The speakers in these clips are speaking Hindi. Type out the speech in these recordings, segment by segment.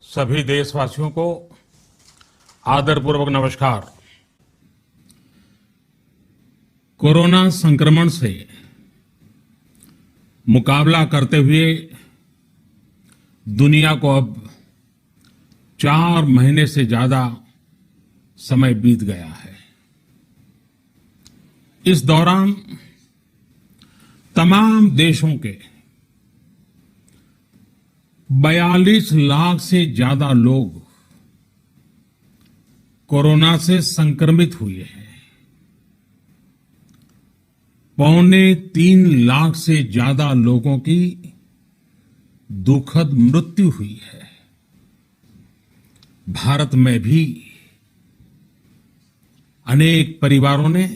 सभी देशवासियों को आदरपूर्वक नमस्कार। कोरोना संक्रमण से मुकाबला करते हुए दुनिया को अब 4 महीने से ज्यादा समय बीत गया है। इस दौरान तमाम देशों के 42 लाख से ज्यादा लोग कोरोना से संक्रमित हुए हैं। 2.25 लाख से ज्यादा लोगों की दुखद मृत्यु हुई है। भारत में भी अनेक परिवारों ने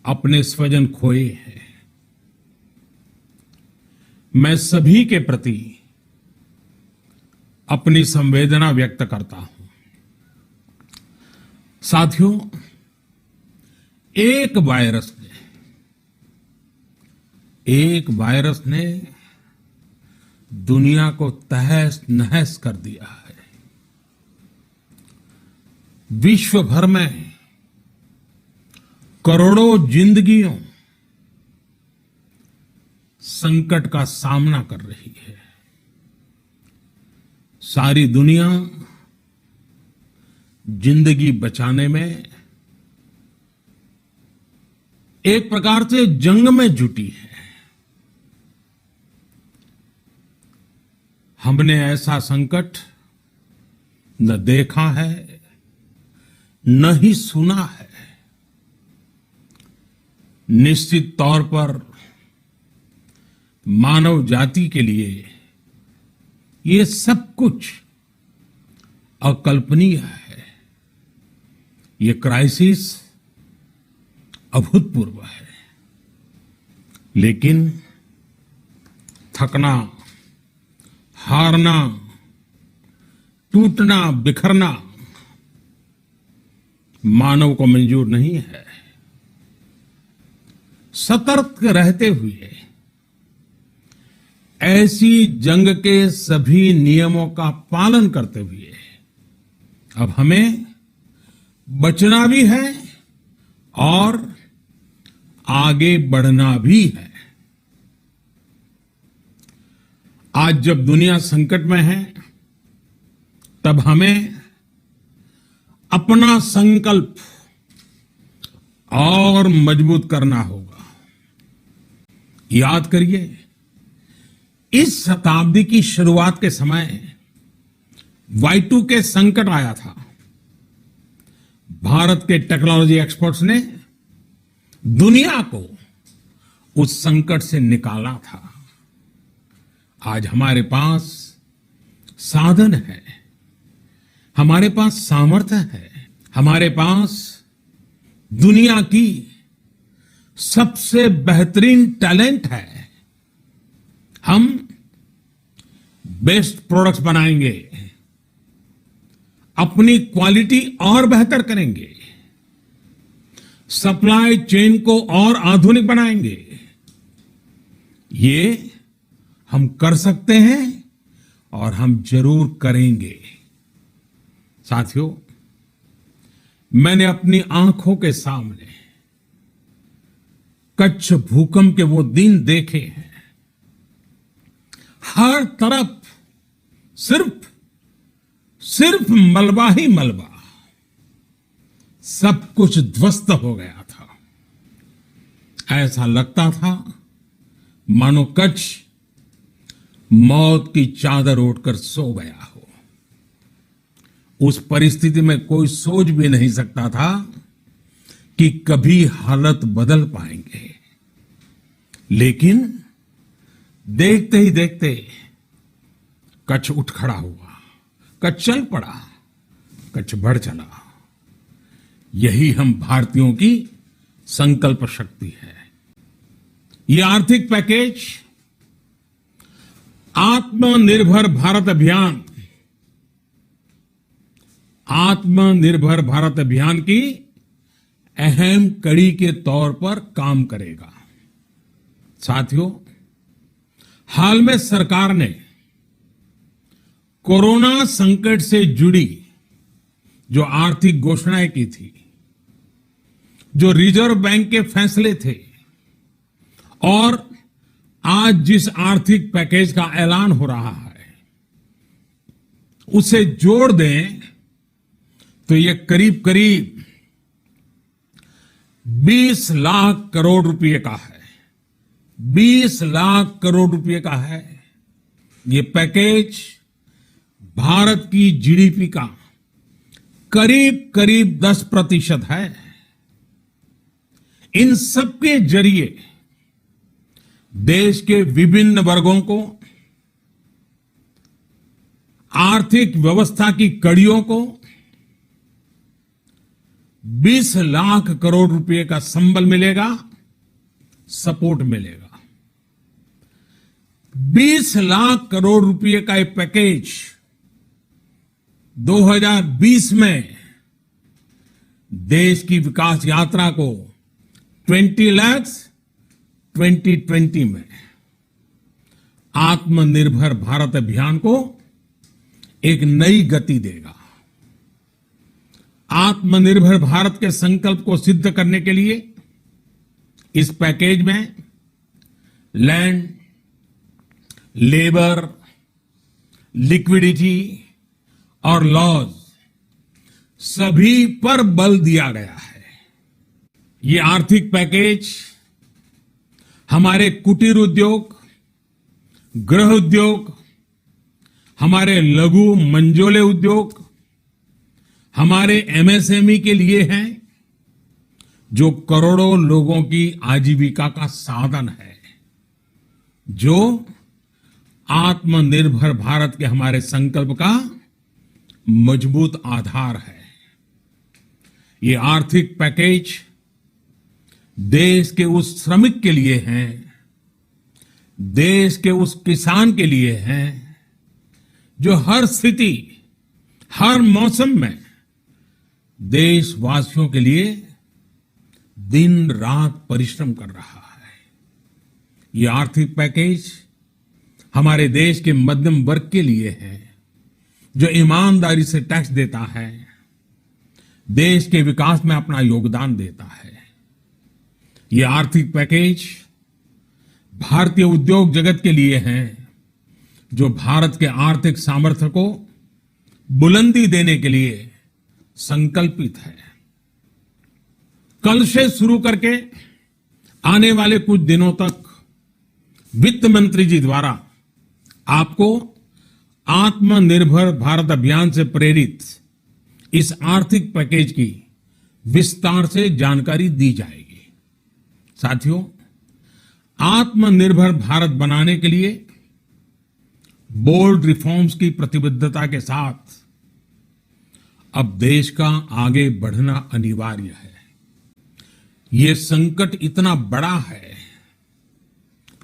अपने स्वजन खोए हैं। मैं सभी के प्रति अपनी संवेदना व्यक्त करता हूं। साथियों, एक वायरस ने दुनिया को तहस नहस कर दिया है। विश्व भर में करोड़ों जिंदगियों संकट का सामना कर रही है। सारी दुनिया जिंदगी बचाने में एक प्रकार से जंग में जुटी है। हमने ऐसा संकट न देखा है, न ही सुना है। निश्चित तौर पर मानव जाति के लिए ये सब कुछ अकल्पनीय है। ये क्राइसिस अभूतपूर्व है। लेकिन थकना, हारना, टूटना, बिखरना मानव को मंजूर नहीं है। सतर्क रहते हुए ऐसी जंग के सभी नियमों का पालन करते हुए अब हमें बचना भी है और आगे बढ़ना भी है। आज जब दुनिया संकट में है, तब हमें अपना संकल्प और मजबूत करना होगा। याद करिए, इस शताब्दी की शुरुआत के समय Y2K संकट आया था। भारत के टेक्नोलॉजी एक्सपर्ट्स ने दुनिया को उस संकट से निकाला था। आज हमारे पास साधन है, हमारे पास सामर्थ्य है, हमारे पास दुनिया की सबसे बेहतरीन टैलेंट है। हम बेस्ट प्रोडक्ट्स बनाएंगे, अपनी क्वालिटी और बेहतर करेंगे, सप्लाई चेन को और आधुनिक बनाएंगे। ये हम कर सकते हैं और हम जरूर करेंगे। साथियों, मैंने अपनी आंखों के सामने कच्छ भूकंप के वो दिन देखे हैं। हर तरफ सिर्फ मलबा ही मलबा, सब कुछ ध्वस्त हो गया था। ऐसा लगता था मानो कच्छ मौत की चादर ओढ़कर सो गया हो। उस परिस्थिति में कोई सोच भी नहीं सकता था कि कभी हालत बदल पाएंगे। लेकिन देखते ही देखते कच्छ उठ खड़ा हुआ, कच्छ चल पड़ा, कच्छ बढ़ चला। यही हम भारतीयों की संकल्प शक्ति है। ये आर्थिक पैकेज आत्मनिर्भर भारत अभियान की अहम कड़ी के तौर पर काम करेगा। साथियों, हाल में सरकार ने कोरोना संकट से जुड़ी जो आर्थिक घोषणाएं की थी, जो रिजर्व बैंक के फैसले थे और आज जिस आर्थिक पैकेज का ऐलान हो रहा है, उसे जोड़ दें तो ये करीब करीब 20 लाख करोड़ रुपए का है। 20 लाख करोड़ रुपए का है। ये पैकेज भारत की जीडीपी का करीब करीब 10% है। इन सबके जरिए देश के विभिन्न वर्गों को, आर्थिक व्यवस्था की कड़ियों को 20 लाख करोड़ रुपए का संबल मिलेगा, सपोर्ट मिलेगा। 20 लाख करोड़ रुपए का ये पैकेज 2020 में देश की विकास यात्रा को 20 लाख 2020 में आत्मनिर्भर भारत अभियान को एक नई गति देगा। आत्मनिर्भर भारत के संकल्प को सिद्ध करने के लिए इस पैकेज में लैंड, लेबर, लिक्विडिटी और लॉज सभी पर बल दिया गया है। ये आर्थिक पैकेज हमारे कुटीर उद्योग, गृह उद्योग, हमारे लघु मंझोले उद्योग, हमारे एमएसएमई के लिए हैं, जो करोड़ों लोगों की आजीविका का साधन है, जो आत्मनिर्भर भारत के हमारे संकल्प का मजबूत आधार है। ये आर्थिक पैकेज देश के उस श्रमिक के लिए है, देश के उस किसान के लिए है, जो हर स्थिति, हर मौसम में देशवासियों के लिए दिन रात परिश्रम कर रहा है। ये आर्थिक पैकेज हमारे देश के मध्यम वर्ग के लिए है, जो ईमानदारी से टैक्स देता है, देश के विकास में अपना योगदान देता है। ये आर्थिक पैकेज भारतीय उद्योग जगत के लिए है, जो भारत के आर्थिक सामर्थ्य को बुलंदी देने के लिए संकल्पित है। कल से शुरू करके आने वाले कुछ दिनों तक वित्त मंत्री जी द्वारा आपको आत्मनिर्भर भारत अभियान से प्रेरित इस आर्थिक पैकेज की विस्तार से जानकारी दी जाएगी। साथियों, आत्मनिर्भर भारत बनाने के लिए बोल्ड रिफॉर्म्स की प्रतिबद्धता के साथ अब देश का आगे बढ़ना अनिवार्य है। ये संकट इतना बड़ा है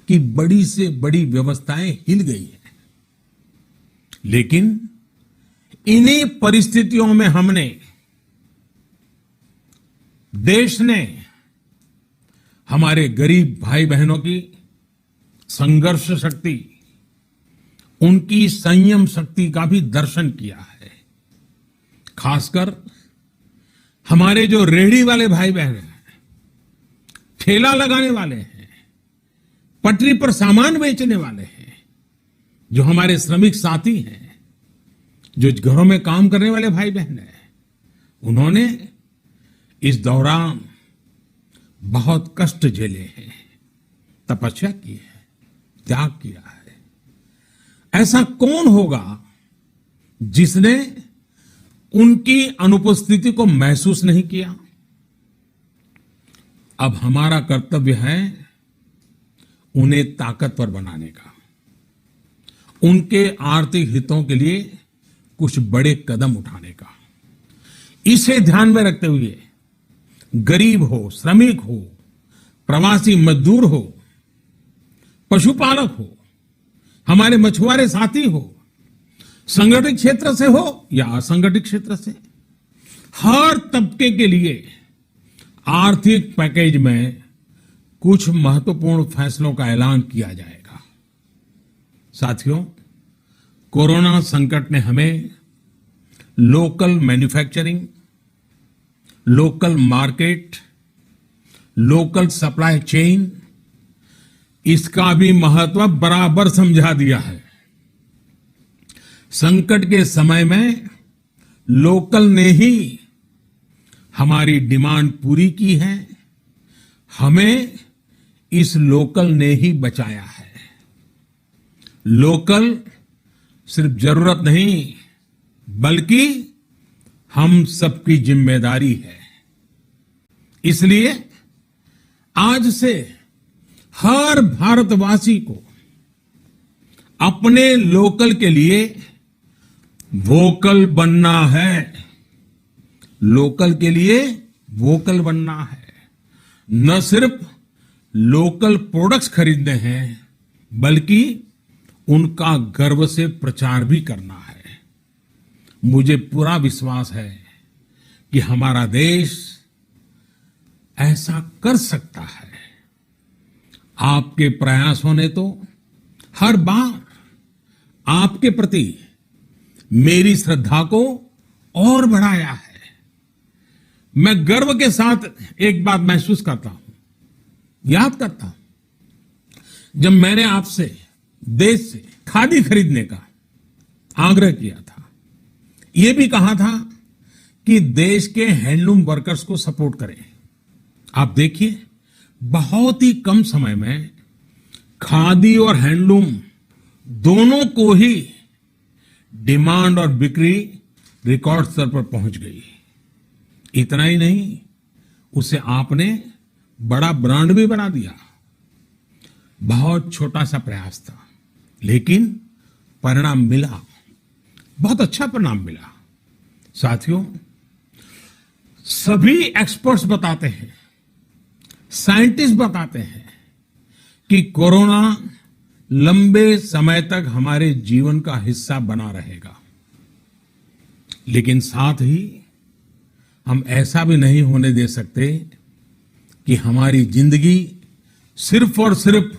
कि बड़ी से बड़ी व्यवस्थाएं हिल गई हैं। लेकिन इन्हीं परिस्थितियों में हमने, देश ने हमारे गरीब भाई बहनों की संघर्ष शक्ति, उनकी संयम शक्ति का भी दर्शन किया है। खासकर हमारे जो रेहड़ी वाले भाई बहन हैं, ठेला लगाने वाले हैं, पटरी पर सामान बेचने वाले हैं, जो हमारे श्रमिक साथी हैं, जो घरों में काम करने वाले भाई बहन हैं, उन्होंने इस दौरान बहुत कष्ट झेले हैं, तपस्या की है, त्याग किया है। ऐसा कौन होगा जिसने उनकी अनुपस्थिति को महसूस नहीं किया? अब हमारा कर्तव्य है उन्हें ताकतवर बनाने का, उनके आर्थिक हितों के लिए कुछ बड़े कदम उठाने का। इसे ध्यान में रखते हुए गरीब हो, श्रमिक हो, प्रवासी मजदूर हो, पशुपालक हो, हमारे मछुआरे साथी हो, संगठित क्षेत्र से हो या असंगठित क्षेत्र से, हर तबके के लिए आर्थिक पैकेज में कुछ महत्वपूर्ण फैसलों का ऐलान किया जाएगा। साथियों, कोरोना संकट ने हमें local manufacturing, local market, local supply chain, इसका भी महत्व बराबर समझा दिया है। संकट के समय में लोकल ने ही हमारी डिमांड पूरी की है, हमें इस लोकल ने ही बचाया है। लोकल सिर्फ जरूरत नहीं, बल्कि हम सबकी जिम्मेदारी है। इसलिए आज से हर भारतवासी को अपने लोकल के लिए वोकल बनना है। लोकल के लिए वोकल बनना है। न सिर्फ लोकल प्रोडक्ट्स खरीदने हैं, बल्कि उनका गर्व से प्रचार भी करना है। मुझे पूरा विश्वास है कि हमारा देश ऐसा कर सकता है। आपके प्रयासों ने तो हर बार आपके प्रति मेरी श्रद्धा को और बढ़ाया है। मैं गर्व के साथ एक बात महसूस करता हूं, याद करता हूं, जब मैंने आपसे देश से खादी खरीदने का आग्रह किया था, यह भी कहा था कि देश के हैंडलूम वर्कर्स को सपोर्ट करें। आप देखिए, बहुत ही कम समय में खादी और हैंडलूम दोनों को ही डिमांड और बिक्री रिकॉर्ड स्तर पर पहुंच गई। इतना ही नहीं, उसे आपने बड़ा ब्रांड भी बना दिया। बहुत छोटा सा प्रयास था, लेकिन परिणाम मिला, बहुत अच्छा परिणाम मिला। साथियों, सभी एक्सपर्ट्स बताते हैं, साइंटिस्ट बताते हैं कि कोरोना लंबे समय तक हमारे जीवन का हिस्सा बना रहेगा। लेकिन साथ ही हम ऐसा भी नहीं होने दे सकते कि हमारी जिंदगी सिर्फ और सिर्फ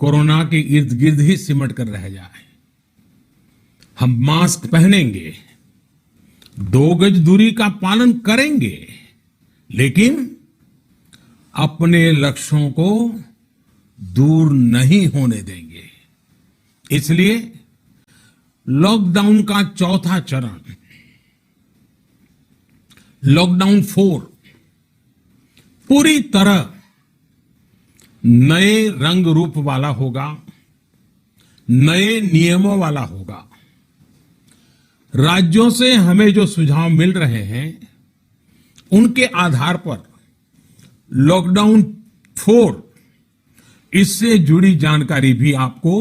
कोरोना के इर्द गिर्द ही सिमट कर रह जाए। हम मास्क पहनेंगे, 2 गज दूरी का पालन करेंगे, लेकिन अपने लक्ष्यों को दूर नहीं होने देंगे। इसलिए लॉकडाउन का चौथा चरण, लॉकडाउन 4, पूरी तरह नए रंग रूप वाला होगा, नए नियमों वाला होगा। राज्यों से हमें जो सुझाव मिल रहे हैं, उनके आधार पर लॉकडाउन 4, इससे जुड़ी जानकारी भी आपको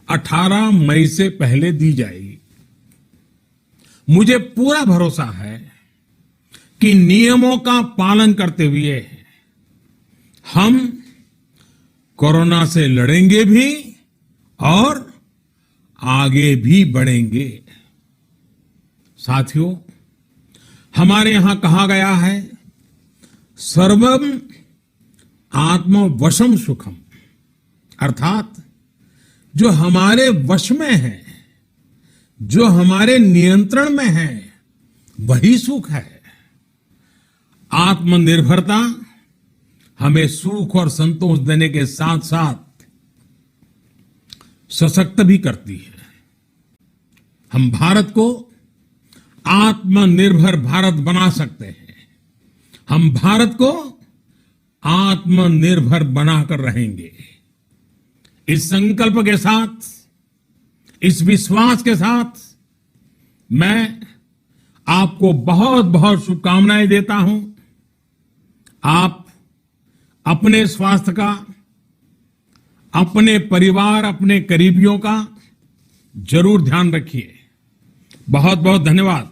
18 मई से पहले दी जाएगी। मुझे पूरा भरोसा है कि नियमों का पालन करते हुए हम कोरोना से लड़ेंगे भी और आगे भी बढ़ेंगे। साथियों, हमारे यहां कहा गया है, सर्वम आत्मवशम सुखम, अर्थात जो हमारे वश में है, जो हमारे नियंत्रण में है, वही सुख है। आत्मनिर्भरता हमें सुख और संतोष देने के साथ साथ सशक्त भी करती है। हम भारत को आत्मनिर्भर भारत बना सकते हैं। हम भारत को आत्मनिर्भर बनाकर रहेंगे। इस संकल्प के साथ, इस विश्वास के साथ मैं आपको बहुत बहुत शुभकामनाएं देता हूं। आप अपने स्वास्थ्य का, अपने परिवार, अपने करीबियों का जरूर ध्यान रखिए। बहुत बहुत धन्यवाद।